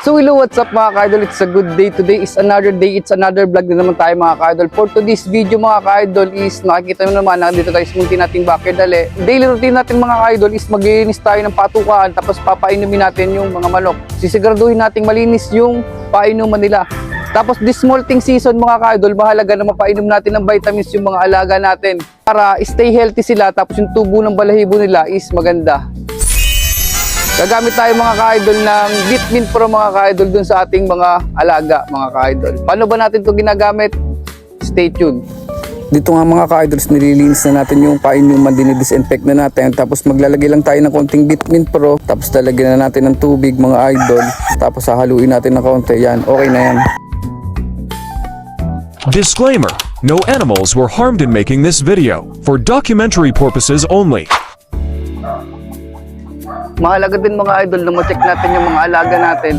So hello, what's up mga ka-idol? It's a good day. Today is another day. It's another vlog na naman tayo mga ka-idol. For today's video mga ka-idol is nakikita nyo naman na dito tayo sa munti nating backyard. Dali, daily routine natin mga ka-idol is maglinis tayo ng patukaan tapos papainumin natin yung mga manok. Sisiguraduhin nating malinis yung painuman nila. Tapos this molting season mga ka-idol, mahalaga na mapainom natin ng vitamins yung mga alaga natin para stay healthy sila tapos yung tubo ng balahibo nila is maganda. Gagamit tayo mga ka-idol ng Vitamin Pro mga ka-idol dun sa ating mga alaga mga ka-idol. Paano ba natin ito ginagamit? Stay tuned. Dito nga mga ka-idol, nililinis na natin yung painuman, dinidisinfect na natin. Tapos maglalagay lang tayo ng konting Vitamin Pro. Tapos lalagyan na natin ng tubig mga idol. Tapos hahaluin natin ng konti. Yan, okay na yan. Disclaimer: no animals were harmed in making this video, for documentary purposes only. Mahalaga din mga idol na ma-check natin yung mga alaga natin